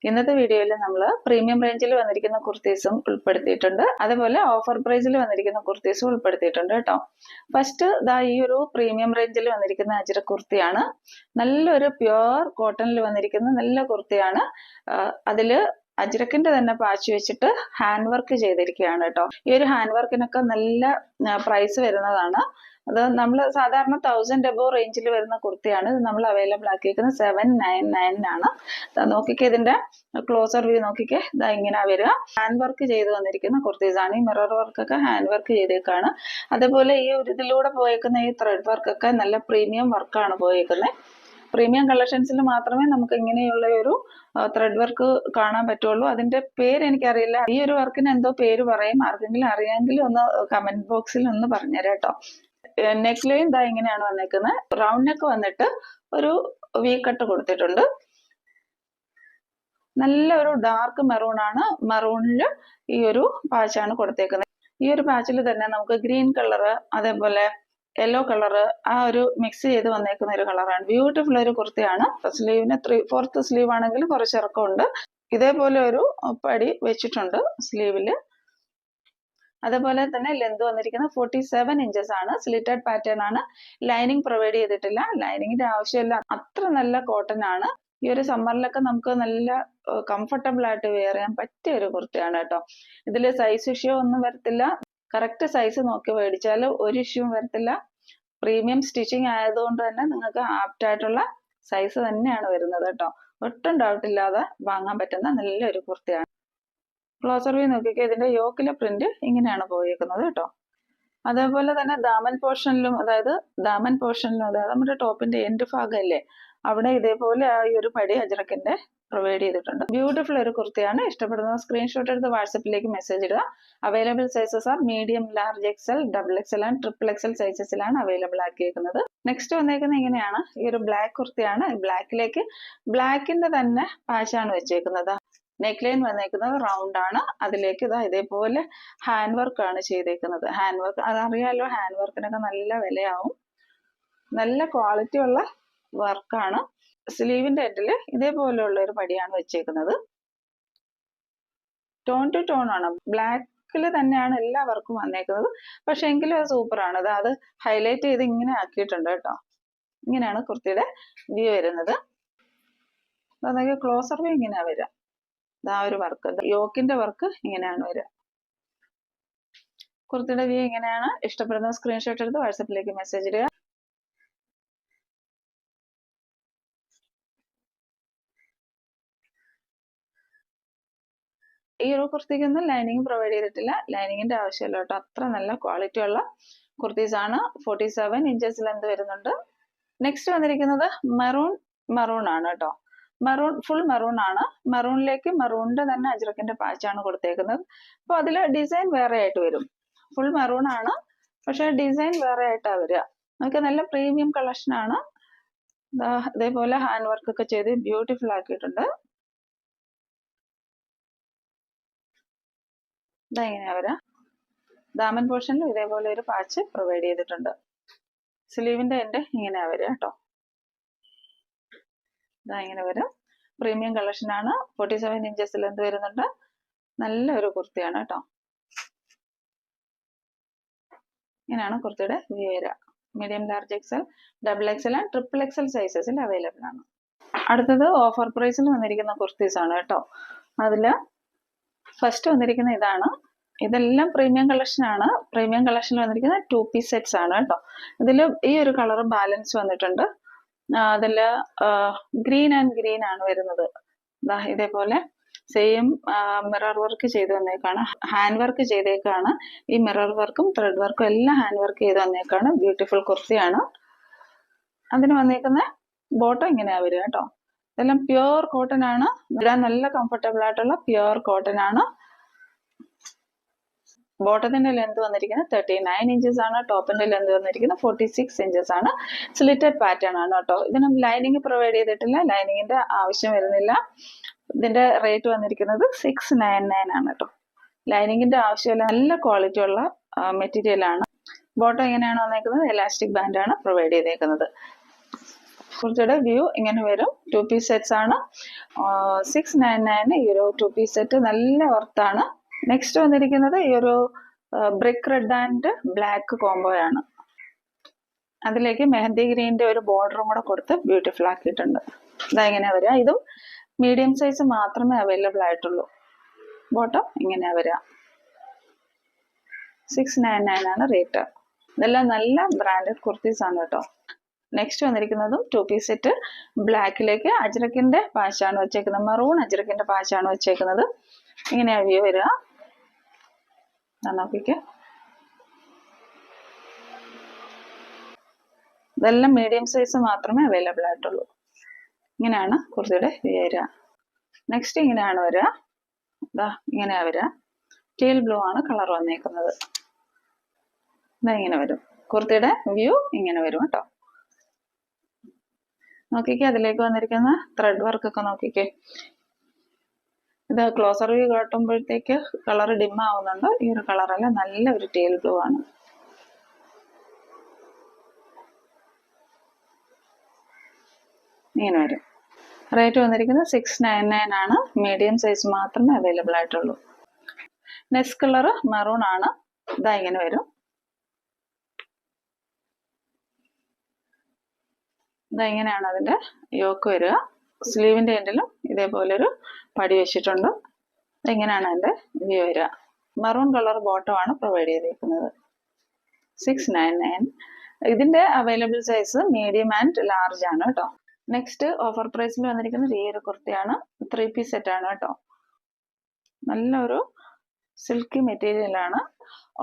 ഇന്നത്തെ വീഡിയോയിൽ നമ്മൾ പ്രീമിയം റേഞ്ചിൽ വന്നിരിക്കുന്ന കുർത്തീസും ഉൾപ്പെടുത്തിയിട്ടുണ്ട്. അതുപോലെ ഓഫർ പ്രൈസിൽ വന്നിരിക്കുന്ന കുർത്തീസും ഉൾപ്പെടുത്തിയിട്ടുണ്ട് കേട്ടോ. ഫസ്റ്റ് ഈ ഒരു പ്രീമിയം റേഞ്ചിൽ വന്നിരിക്കുന്ന അജ്രക് കുർത്തിയാണ്. നല്ലൊരു പ്യുവർ കോട്ടണിൽ വന്നിരിക്കുന്ന നല്ല കുർത്തിയാണ്. അതില് അജ്രക്കിന്റെ തന്നെ പാച്ച് വെച്ചിട്ട് ഹാൻഡ് വർക്ക് ചെയ്തിരിക്കുകയാണ് കേട്ടോ. ഈ ഒരു ഹാൻഡ് വർക്കിനൊക്കെ നല്ല പ്രൈസ് വരുന്നതാണ്. അത് നമ്മൾ സാധാരണ 1000 എബോ റേഞ്ചിൽ വരുന്ന കുർത്തിയാണ്. ഇത് നമ്മൾ അവൈലബിൾ ആക്കിയിരിക്കുന്നത് 799 ആണ്. നോക്കിക്കേ, ഇതിന്റെ ക്ലോസർ വ്യൂ നോക്കിക്കേ, ഇതാ ഇങ്ങനെ വരിക. ഹാൻഡ് വർക്ക് ചെയ്ത് വന്നിരിക്കുന്ന കുർത്തീസ് ആണ്. ഈ മിറർ വർക്കൊക്കെ ഹാൻഡ് വർക്ക് ചെയ്തേക്കാണ്. അതേപോലെ ഈ ഒരു ഇതിലൂടെ പോയേക്കുന്ന ഈ ത്രെഡ് വർക്കൊക്കെ നല്ല പ്രീമിയം വർക്കാണ് പോയേക്കുന്നത്. പ്രീമിയം കളക്ഷൻസിൽ മാത്രമേ നമുക്ക് ഇങ്ങനെയുള്ള ഒരു ത്രെഡ് വർക്ക് കാണാൻ പറ്റുള്ളൂ. അതിന്റെ പേര് എനിക്കറിയില്ല. ഈ ഒരു വർക്കിന് എന്തോ പേര് പറയും. ആർക്കെങ്കിലും അറിയാമെങ്കിൽ ഒന്ന് കമന്റ് ബോക്സിൽ ഒന്ന് പറഞ്ഞുതരാം കേട്ടോ. നെക്ക് ലൈൻ ഇതാ ഇങ്ങനെയാണ് വന്നേക്കുന്നത്. റൗണ്ട് നെക്ക് വന്നിട്ട് ഒരു വി കട്ട് കൊടുത്തിട്ടുണ്ട്. നല്ല ഒരു ഡാർക്ക് മെറൂൺ ആണ്. മെറൂണില് ഈ ഒരു പാച്ചാണ് കൊടുത്തേക്കുന്നത്. ഈ ഒരു പാച്ചിൽ തന്നെ നമുക്ക് ഗ്രീൻ കളറ് അതേപോലെ യെല്ലോ കളറ് ആ ഒരു മിക്സ് ചെയ്ത് വന്നേക്കുന്ന ഒരു കളറാണ്. ബ്യൂട്ടിഫുൾ ഒരു കുർത്തിയാണ്. സ്ലീവിന് 3/4 സ്ലീവ് ആണെങ്കിൽ കുറച്ച് ഇറക്കമുണ്ട്. ഇതേപോലെ ഒരു പടി വെച്ചിട്ടുണ്ട് സ്ലീവില്. അതേപോലെ തന്നെ ലെന്ത് വന്നിരിക്കുന്നത് 47 ഇഞ്ചസ് ആണ്. സ്ലിറ്റഡ് പാറ്റേൺ ആണ്. ലൈനിങ് പ്രൊവൈഡ് ചെയ്തിട്ടില്ല. ലൈനിങ്ങിന്റെ ആവശ്യമില്ല. അത്ര നല്ല കോട്ടൺ ആണ്. ഈ ഒരു സമ്മറിലൊക്കെ നമുക്ക് നല്ല കംഫർട്ടബിൾ ആയിട്ട് വെയർ ചെയ്യാൻ പറ്റിയ ഒരു കുർത്തിയാണ് കേട്ടോ. ഇതിൽ സൈസ് ഇഷ്യൂ ഒന്നും വരത്തില്ല. കറക്റ്റ് സൈസ് നോക്കി മേടിച്ചാൽ ഒരു ഇഷ്യൂവും വരത്തില്ല. പ്രീമിയം സ്റ്റിച്ചിങ് ആയതുകൊണ്ട് തന്നെ നിങ്ങൾക്ക് ആപ്റ്റ് ആയിട്ടുള്ള സൈസ് തന്നെയാണ് വരുന്നത് കേട്ടോ. ഒട്ടും ഡൗട്ട് ഇല്ലാതെ വാങ്ങാൻ പറ്റുന്ന നല്ലൊരു കുർത്തിയാണ്. ക്ലോസർ വ്യൂ നോക്കിക്കേ, ഇതിന്റെ യോക്കിലെ പ്രിന്റ് ഇങ്ങനെയാണ് പോയിരിക്കുന്നത് കേട്ടോ. അതേപോലെ തന്നെ ദാമൻ പോർഷനിലും അതായത് നമ്മുടെ ടോപ്പിന്റെ എൻഡ് ഭാഗമല്ലേ, അവിടെ ഇതേപോലെ ആ ഒരു പടി അജ്രക്കിന്റെ പ്രൊവൈഡ് ചെയ്തിട്ടുണ്ട്. ബ്യൂട്ടിഫുൾ ഒരു കുർത്തിയാണ്. ഇഷ്ടപ്പെടുന്ന സ്ക്രീൻഷോട്ട് എടുത്ത് വാട്സപ്പിലേക്ക് മെസ്സേജ് ഇടുക. Available sizes are medium, large XL, XXL and XXL സൈസസിലാണ് അവൈലബിൾ ആക്കിയേക്കുന്നത്. നെക്സ്റ്റ് വന്നേക്കുന്നത് ഇങ്ങനെയാണ്. ഈ ഒരു ബ്ലാക്ക് കുർത്തിയാണ്. ബ്ലാക്കിലേക്ക് ബ്ലാക്കിന്റെ തന്നെ പാച്ചാണ് വെച്ചേക്കുന്നത്. നെക്ക് ലൈൻ വന്നേക്കുന്നത് റൗണ്ട് ആണ്. അതിലേക്ക് ഇതേപോലെ ഹാൻഡ് വർക്ക് ആണ് ചെയ്തേക്കുന്നത്. ഹാൻഡ് വർക്ക് അതറിയാലോ, ഹാൻഡ് വർക്കിനൊക്കെ നല്ല വിലയാവും. നല്ല ക്വാളിറ്റി ഉള്ള വർക്കാണ്. സ്ലീവിന്റെ എൻഡില് ഇതേപോലെയുള്ള ഒരു പടിയാണ് വെച്ചേക്കുന്നത്. ടോൺ ടു ടോൺ ആണ്. ബ്ലാക്കിൽ തന്നെയാണ് എല്ലാ വർക്കും വന്നേക്കുന്നത്. പക്ഷെ എങ്കിലും അത് സൂപ്പറാണ്. അത് ഹൈലൈറ്റ് ചെയ്ത് ഇങ്ങനെ ആക്കിയിട്ടുണ്ട് കേട്ടോ. ഇങ്ങനെയാണ് കുർത്തിയുടെ വ്യൂ വരുന്നത്. അതൊക്കെ ക്ലോസർ വ്യൂ ഇങ്ങനെയാ വരിക. ആ ഒരു വർക്ക്, യോക്കിന്റെ വർക്ക് ഇങ്ങനെയാണ് വരിക. കുർത്തിയുടെ വ്യൂ ഇങ്ങനെയാണ്. ഇഷ്ടപ്പെടുന്ന സ്ക്രീൻഷോട്ട് എടുത്ത് വാട്സപ്പിലേക്ക് മെസ്സേജ് ഇടുക. ഈ ഒരു കുർത്തിക്കൊന്നും ലൈനിങ് പ്രൊവൈഡ് ചെയ്തിട്ടില്ല. ലൈനിങ്ങിന്റെ ആവശ്യമില്ല കേട്ടോ. അത്ര നല്ല ക്വാളിറ്റി ഉള്ള കുർത്തീസ് ആണ്. 47 ഇഞ്ചസ് ലെന്ത് വരുന്നുണ്ട്. നെക്സ്റ്റ് വന്നിരിക്കുന്നത് മെറൂൺ ആണ് കേട്ടോ. ഫുൾ മെറൂൺ ആണ്. മെറൂണിലേക്ക് മെറൂണിന്റെ തന്നെ അജ്രക്കിന്റെ പാച്ചാണ് കൊടുത്തേക്കുന്നത്. അപ്പൊ അതില് ഡിസൈൻ വേറെ ആയിട്ട് വരും. ഫുൾ മെറൂൺ ആണ്, പക്ഷെ ഡിസൈൻ വേറെ ആയിട്ടാ വരിക. നമുക്ക് നല്ല പ്രീമിയം കളക്ഷൻ ആണ്. ഇതേപോലെ ഹാൻഡ് വർക്ക് ഒക്കെ ചെയ്ത് ബ്യൂട്ടിഫുൾ ആക്കിയിട്ടുണ്ട്. ഇതെങ്ങനെയാ വരാ. ദാമൻ പോർഷനിൽ ഇതേപോലെ ഒരു പാച്ച് പ്രൊവൈഡ് ചെയ്തിട്ടുണ്ട്. സ്ലീവിന്റെ എൻഡ് ഇങ്ങനെയാ വരിക കേട്ടോ. ഇങ്ങനെ വരും. പ്രീമിയം കളക്ഷൻ ആണ്. 47 ഇഞ്ചസ് ലെന്ത് വരുന്നുണ്ട്. നല്ലൊരു കുർത്തിയാണ് കേട്ടോ. ഇങ്ങനെയാണ് കുർത്തിയുടെ വ്യൂ വരിക. Medium, large XL, XXL and XXL സൈസസിൽ അവൈലബിൾ ആണ്. അടുത്തത് ഓഫർ പ്രൈസിൽ വന്നിരിക്കുന്ന കുർത്തീസ് ആണ് കേട്ടോ. അതില് ഫസ്റ്റ് വന്നിരിക്കുന്ന ഇതാണ്. ഇതെല്ലാം പ്രീമിയം കളക്ഷൻ ആണ്. പ്രീമിയം കളക്ഷനിൽ വന്നിരിക്കുന്ന 2 പീസ് സെറ്റ്സ് ആണ് കേട്ടോ. ഇതിൽ ഈ ഒരു കളർ ബാലൻസ് വന്നിട്ടുണ്ട്. അതില് ഗ്രീൻ ആൻഡ് ഗ്രീൻ ആണ് വരുന്നത്. ഇതേപോലെ സെയിം മിറർ വർക്ക് ചെയ്ത് വന്നേക്കാണ്. Hand work ചെയ്തേക്കാണ്. ഈ മിറർ വർക്കും ത്രെഡ് വർക്കും എല്ലാം ഹാൻഡ് വർക്ക് ചെയ്ത് വന്നേക്കാണ്. ബ്യൂട്ടിഫുൾ കുർത്തിയാണ്. അതിന് വന്നേക്കുന്ന ബോട്ടം ഇങ്ങനെയാ വരിക കേട്ടോ. ഇതെല്ലാം പ്യുവർ കോട്ടൺ ആണ്. ഇടാൻ നല്ല കംഫർട്ടബിൾ ആയിട്ടുള്ള പ്യുവർ കോട്ടൺ ആണ്. ബോട്ടത്തിന്റെ ലെന്ത് വന്നിരിക്കുന്നത് 39 ഇഞ്ചസ് ആണ്. ടോപ്പിന്റെ ലെന്ത് വന്നിരിക്കുന്നത് 46 ഇഞ്ചസ് ആണ്. സ്ലിറ്റഡ് പാറ്റേൺ ആണ് കേട്ടോ. ഇതിന് ലൈനിങ് പ്രൊവൈഡ് ചെയ്തിട്ടില്ല. ലൈനിങ്ങിന്റെ ആവശ്യം വരുന്നില്ല. ഇതിന്റെ റേറ്റ് വന്നിരിക്കുന്നത് 699 ആണ് കേട്ടോ. ലൈനിങ്ങിന്റെ ആവശ്യമില്ല. നല്ല ക്വാളിറ്റി ഉള്ള മെറ്റീരിയൽ ആണ്. ബോട്ടം എങ്ങനെയാണ് വന്നേക്കുന്നത്, എലാസ്റ്റിക് ബാൻഡ് ആണ് പ്രൊവൈഡ് ചെയ്തേക്കുന്നത്. കുർത്തിയുടെ വ്യൂ ഇങ്ങനെ വരും. 2 പീസ് സെറ്റ്സ് ആണ്. 699 ഈ ഒരു 2 പീസ് സെറ്റ് നല്ല വർത്താണ്. നെക്സ്റ്റ് വന്നിരിക്കുന്നത് ഈ ഒരു ബ്രിക്ക് റെഡ് ആൻഡ് ബ്ലാക്ക് കോംബോയാണ്. അതിലേക്ക് മെഹന്തി ഗ്രീനിന്റെ ഒരു ബോർഡറും കൂടെ കൊടുത്ത് ബ്യൂട്ടിഫുൾ ആക്കിയിട്ടുണ്ട്. ഇതാ ഇങ്ങനെ വരിക. ഇതും മീഡിയം സൈസ് മാത്രമേ അവൈലബിൾ ആയിട്ടുള്ളൂ. ബോട്ടം ഇങ്ങനെയാ വരിക. 699 ആണ് റേറ്റ്. ഇതെല്ലാം നല്ല ബ്രാൻഡഡ് കുർത്തീസ് ആണ് കേട്ടോ. നെക്സ്റ്റ് വന്നിരിക്കുന്നതും 2 പീസ് സെറ്റ് ബ്ലാക്കിലേക്ക് അജ്രക്കിന്റെ പാച്ചാണ് വെച്ചേക്കുന്നത്. മെറൂൺ അജ്രക്കിന്റെ പാച്ചാണ് വെച്ചേക്കുന്നത്. ഇങ്ങനെയാ വ്യൂ വരിക. നോക്കിക്ക്. ഇതെല്ലാം മീഡിയം സൈസ് മാത്രമേ അവൈലബിൾ ആയിട്ടുള്ളൂ. ഇങ്ങനെയാണ് കുർത്തിയുടെ വ്യൂ വരിക. നെക്സ്റ്റ് ഇങ്ങനെയാണ് വരിക. ഇതാ ഇങ്ങനെയാ വരിക. ടീൽ ബ്ലൂ ആണ് കളർ വന്നേക്കുന്നത്. ഇതാ ഇങ്ങനെ വരും. കുർത്തിയുടെ വ്യൂ ഇങ്ങനെ വരും കേട്ടോ. നോക്കിക്കേ, അതിലേക്ക് വന്നിരിക്കുന്ന ത്രെഡ് വർക്ക് ഒക്കെ നോക്കിക്കേ. ഇത് ക്ലോസർ വ്യൂ കാട്ടുമ്പോഴത്തേക്ക് കളർ ഡിം ആവുന്നുണ്ട്. ഈ ഒരു കളറല്ല, നല്ല ഒരു ടീൽ ബ്ലൂ ആണ്. ഇങ്ങനെ വരും. റേറ്റ് വന്നിരിക്കുന്നത് 699 ആണ്. മീഡിയം സൈസ് മാത്രമേ അവൈലബിൾ ആയിട്ടുള്ളൂ. നെക്സ്റ്റ് കളർ മെറൂൺ ആണ്. ഇതാ ഇങ്ങനെ വരും. ഇതാ ഇങ്ങനെയാണ് അതിന്റെ യോക്ക് വരിക. സ്ലീവിന്റെ എൻഡിലും ഇതേപോലെ ഒരു പടി വെച്ചിട്ടുണ്ട്. ഇങ്ങനെയാണ് അതിന്റെ വ്യൂ വരിക. മെറൂൺ കളർ ബോട്ടം ആണ് പ്രൊവൈഡ് ചെയ്തിരിക്കുന്നത്. 699. ഇതിന്റെ available size medium and large ആണ് കേട്ടോ. നെക്സ്റ്റ് ഓഫർ പ്രൈസിൽ വന്നിരിക്കുന്നത് ഈ ഒരു കുർത്തിയാണ്. 3 പീസ് സെറ്റ് ആണ് കേട്ടോ. നല്ലൊരു സിൽക്കി മെറ്റീരിയൽ ആണ്.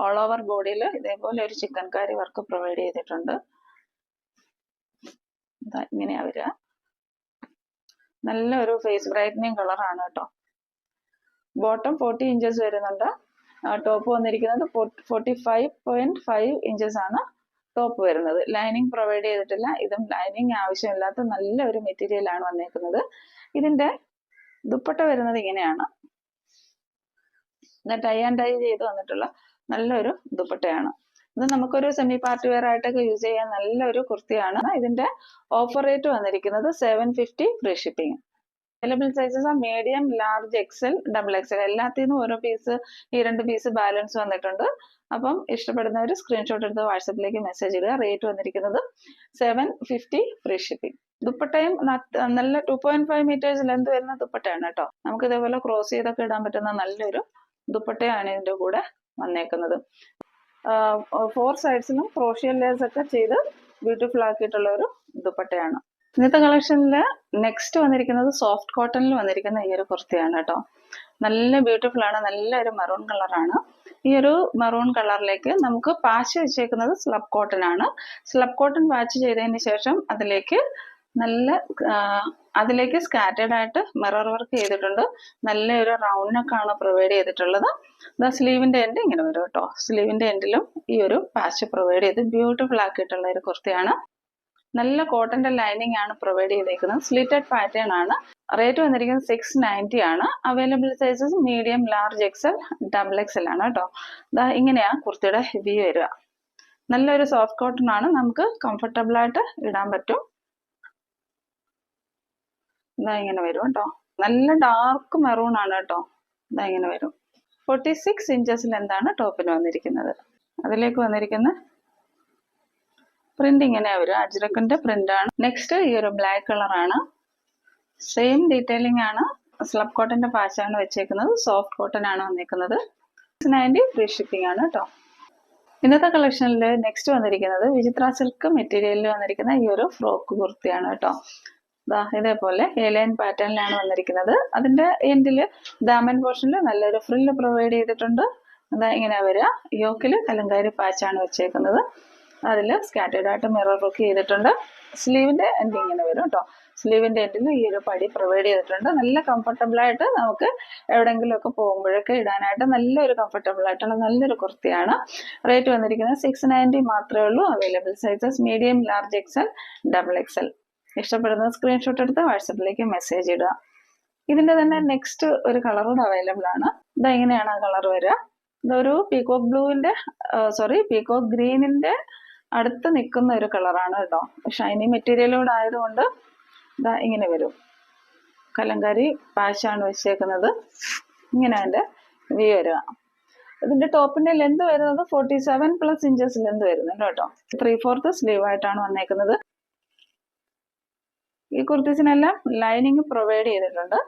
ഓൾ ഓവർ ബോഡിയിൽ ഇതേപോലെ ഒരു ചിക്കൻകാരി വർക്ക് പ്രൊവൈഡ് ചെയ്തിട്ടുണ്ട്. ഇങ്ങനെയാ വരിക. നല്ലൊരു ഫേസ് ബ്രൈറ്റനിങ് കളർ ആണ് കേട്ടോ. ബോട്ടം 40 ഇഞ്ചസ് വരുന്നുണ്ട്. ടോപ്പ് വന്നിരിക്കുന്നത് 45.5 ഇഞ്ചസ് ആണ് ടോപ്പ് വരുന്നത്. ലൈനിങ് പ്രൊവൈഡ് ചെയ്തിട്ടില്ല. ഇതും ലൈനിങ് ആവശ്യമില്ലാത്ത നല്ലൊരു മെറ്റീരിയൽ ആണ് വന്നേക്കുന്നത്. ഇതിന്റെ ദുപ്പട്ട വരുന്നത് ഇങ്ങനെയാണ്. ടൈ ആൻഡ് ഡൈ ചെയ്ത് വന്നിട്ടുള്ള നല്ലൊരു ദുപ്പട്ടയാണ്. ഇത് നമുക്കൊരു സെമി പാർട്ടി വെയർ ആയിട്ടൊക്കെ യൂസ് ചെയ്യാൻ നല്ലൊരു കുർത്തിയാണ്. ഇതിന്റെ ഓഫർ റേറ്റ് വന്നിരിക്കുന്നത് 750 free shipping. Available sizes medium, large, XL, double XL. എല്ലാത്തിനും ഓരോ പീസ്, ഈ 2 പീസ് ബാലൻസ് വന്നിട്ടുണ്ട്. അപ്പം ഇഷ്ടപ്പെടുന്നവർ സ്ക്രീൻഷോട്ട് എടുത്ത് വാട്സപ്പിലേക്ക് മെസ്സേജ് ഇടുക. റേറ്റ് വന്നിരിക്കുന്നത് 750 ഫ്രീ ഷിപ്പിംഗ്. ദുപ്പട്ടയും നല്ല 2.5 മീറ്റേഴ്സ് ലെന്ത് വരുന്ന ദുപ്പട്ടയാണ് കേട്ടോ. നമുക്ക് ഇതേപോലെ ക്രോസ് ചെയ്തൊക്കെ ഇടാൻ പറ്റുന്ന നല്ലൊരു ദുപ്പട്ടയാണ് ഇതിന്റെ കൂടെ വന്നേക്കുന്നത്. 4 സൈഡ്സിലും ക്രോഷ്യൻ ലേസ് ഒക്കെ ചെയ്ത് ബ്യൂട്ടിഫുൾ ആക്കിയിട്ടുള്ള ഒരു ദുപ്പട്ടയാണ്. ഇന്നത്തെ കളക്ഷനില് നെക്സ്റ്റ് വന്നിരിക്കുന്നത് സോഫ്റ്റ് കോട്ടണിൽ വന്നിരിക്കുന്ന ഈ ഒരു കുർത്തിയാണ് കേട്ടോ. നല്ല ബ്യൂട്ടിഫുൾ ആണ്. നല്ലൊരു മെറൂൺ കളറാണ്. ഈ ഒരു മെറൂൺ കളറിലേക്ക് നമുക്ക് പാച്ച് വെച്ചേക്കുന്നത് സ്ലബ് കോട്ടൺ ആണ്. സ്ലബ് കോട്ടൺ പാച്ച് ചെയ്തതിന് ശേഷം അതിലേക്ക് സ്കാറ്റേഡ് ആയിട്ട് മിറർ വർക്ക് ചെയ്തിട്ടുണ്ട്. നല്ലൊരു റൗണ്ട് നെക്ക് ആണ് പ്രൊവൈഡ് ചെയ്തിട്ടുള്ളത്. സ്ലീവിന്റെ എൻഡ് ഇങ്ങനെ വരും കേട്ടോ. സ്ലീവിന്റെ എൻഡിലും ഈ ഒരു പാച്ച് പ്രൊവൈഡ് ചെയ്ത് ബ്യൂട്ടിഫുൾ ആക്കിയിട്ടുള്ള ഒരു കുർത്തിയാണ്. നല്ല കോട്ടന്റെ ലൈനിങ് ആണ് പ്രൊവൈഡ് ചെയ്തേക്കുന്നത്. സ്ലിറ്റഡ് പാറ്റേൺ ആണ്. റേറ്റ് വന്നിരിക്കുന്നത് 690 ആണ്. Available sizes medium, large, XL, double XL ആണ് കേട്ടോ. ഇങ്ങനെയാ കുർത്തിയുടെ വ്യൂ വരിക. നല്ലൊരു സോഫ്റ്റ് കോട്ടൺ ആണ്. നമുക്ക് കംഫർട്ടബിൾ ആയിട്ട് ഇടാൻ പറ്റും. ഇങ്ങനെ വരും കേട്ടോ. നല്ല ഡാർക്ക് മെറൂൺ ആണ് കേട്ടോ. ഇങ്ങനെ വരും. 46 ഇഞ്ചസിൽ എന്താണ് ടോപ്പിന് വന്നിരിക്കുന്നത്. അതിലേക്ക് വന്നിരിക്കുന്ന പ്രിന്റ് ഇങ്ങനെയാ വരും. അജ്രക്കിന്റെ പ്രിന്റ് ആണ്. നെക്സ്റ്റ് ഈ ഒരു ബ്ലാക്ക് കളർ ആണ്. സെയിം ഡീറ്റെയിലിംഗ് ആണ്. സ്ലബ് കോട്ടന്റെ പാച്ചാണ് വെച്ചേക്കുന്നത്. സോഫ്റ്റ് കോട്ടൺ ആണ് വന്നിരിക്കുന്നത്. 690 ഫ്രീ ഷിപ്പിംഗ് ആണ് കേട്ടോ. ഇന്നത്തെ കളക്ഷനിൽ നെക്സ്റ്റ് വന്നിരിക്കുന്നത് വിചിത്ര സിൽക്ക് മെറ്റീരിയലിൽ വന്നിരിക്കുന്ന ഈ ഒരു ഫ്രോക്ക് കുർത്തിയാണ് കേട്ടോ. ഇതേപോലെ എലൈൻ പാറ്റേണിലാണ് വന്നിരിക്കുന്നത്. അതിന്റെ എൻഡില് ദാമൻ പോർഷനിൽ നല്ലൊരു ഫ്രില്ല് പ്രൊവൈഡ് ചെയ്തിട്ടുണ്ട്. ഇങ്ങനെ വരിക. യോക്കില് കലങ്കാരി പാച്ചാണ് വെച്ചേക്കുന്നത്. അതിൽ സ്കാറ്റേഡ് ആയിട്ട് മിറർ വർക്ക് ചെയ്തിട്ടുണ്ട്. സ്ലീവിന്റെ എൻഡ് ഇങ്ങനെ വരും കേട്ടോ. സ്ലീവിന്റെ എൻഡിൽ ഈ ഒരു പടി പ്രൊവൈഡ് ചെയ്തിട്ടുണ്ട്. നല്ല കംഫർട്ടബിൾ ആയിട്ട് നമുക്ക് എവിടെയെങ്കിലും ഒക്കെ പോകുമ്പോഴൊക്കെ ഇടാനായിട്ട് നല്ലൊരു കംഫർട്ടബിൾ ആയിട്ടുള്ള നല്ലൊരു കുർത്തിയാണ്. റേറ്റ് വന്നിരിക്കുന്നത് 690 മാത്രമേ ഉള്ളൂ. Available sizes medium, large, XL, double XL. ഇഷ്ടപ്പെടുന്ന സ്ക്രീൻഷോട്ട് എടുത്ത് വാട്സപ്പിലേക്ക് മെസ്സേജ് ഇടുക. ഇതിന്റെ തന്നെ നെക്സ്റ്റ് ഒരു കളർ കൂടെ അവൈലബിൾ ആണ്. ഇങ്ങനെയാണ് ആ കളർ വരിക. ഇതൊരു പീകോക്ക് ഗ്രീനിന്റെ അടുത്ത് നിൽക്കുന്ന ഒരു കളറാണ് കേട്ടോ. ഷൈനി മെറ്റീരിയലോട് ആയതുകൊണ്ട് ഇതാ ഇങ്ങനെ വരും. കലങ്കാരി പാച്ചാണ് വെച്ചേക്കുന്നത്. ഇങ്ങനെ അതിൻ്റെ വ്യൂ വരിക. ഇതിന്റെ ടോപ്പിന്റെ ലെന്ത് വരുന്നത് 47+ ഇഞ്ചസ് ലെന്ത് വരുന്നുണ്ട് കേട്ടോ. 3/4 സ്ലീവ് ആയിട്ടാണ് വന്നേക്കുന്നത്. ഈ കുർത്തീസിനെല്ലാം ലൈനിങ് പ്രൊവൈഡ് ചെയ്തിട്ടുണ്ട്.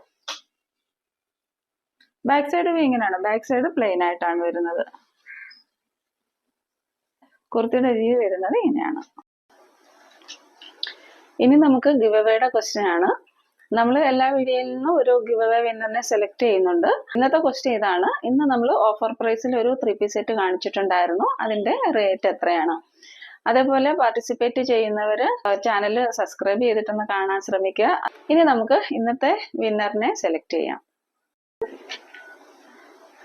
ബാക്ക് സൈഡ് വ്യൂ ഇങ്ങനെയാണ്. ബാക്ക് സൈഡ് പ്ലെയിൻ ആയിട്ടാണ് വരുന്നത്. കുർത്തിയുടെ വ്യൂ വരുന്നത് ഇങ്ങനെയാണ്. ഇനി നമുക്ക് ഗിവ് അവേയുടെ ക്വസ്റ്റ്യൻ ആണ്. നമ്മൾ എല്ലാ വീഡിയോയിൽ നിന്നും ഒരു ഗിവ് അവേ വിന്നറിനെ സെലക്ട് ചെയ്യുന്നുണ്ട്. ഇന്നത്തെ ക്വസ്റ്റ്യൻ ഇതാണ്. ഇന്ന് നമ്മൾ ഓഫർ പ്രൈസിൽ ഒരു 3 പീസ് സെറ്റ് കാണിച്ചിട്ടുണ്ടായിരുന്നു. അതിന്റെ റേറ്റ് എത്രയാണ്? അതേപോലെ പാർട്ടിസിപ്പേറ്റ് ചെയ്യുന്നവര് ചാനൽ സബ്സ്ക്രൈബ് ചെയ്തിട്ടൊന്ന് കാണാൻ ശ്രമിക്കുക. ഇനി നമുക്ക് ഇന്നത്തെ വിന്നറിനെ സെലക്ട് ചെയ്യാം.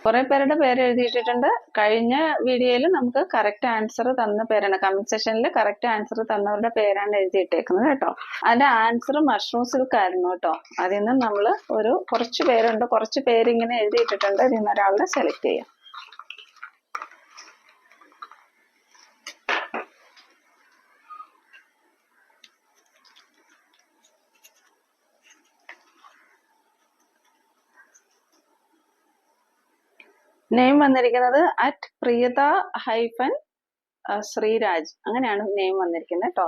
കുറെ പേരുടെ പേര് എഴുതിയിട്ടിട്ടുണ്ട്. കഴിഞ്ഞ വീഡിയോയിൽ നമുക്ക് കറക്റ്റ് ആൻസർ തന്ന പേരാണ്, കമന്റ് സെക്ഷനിൽ കറക്റ്റ് ആൻസർ തന്നവരുടെ പേരാണ് എഴുതിയിട്ടേക്കുന്നത് കേട്ടോ. അതിന്റെ ആൻസർ മഷ്റൂം സിൽക്ക് ആയിരുന്നു കേട്ടോ. അതിൽ നിന്ന് നമ്മൾ കുറച്ച് പേരുണ്ട്, കുറച്ച് പേര് ഇങ്ങനെ എഴുതിയിട്ടിട്ടുണ്ട്. ഇതിൽ നിന്ന് ഒരാളെ സെലക്ട് ചെയ്യാം. നെയിം വന്നിരിക്കുന്നത് @പ്രിയത-ശ്രീരാജ്, അങ്ങനെയാണ് നെയിം വന്നിരിക്കുന്നത് കേട്ടോ.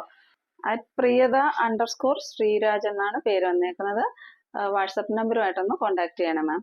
@പ്രിയത_ശ്രീരാജ് എന്നാണ് പേര് വന്നേക്കുന്നത്. വാട്സപ്പ് നമ്പറുമായിട്ടൊന്ന് കോണ്ടാക്ട് ചെയ്യണം മാം.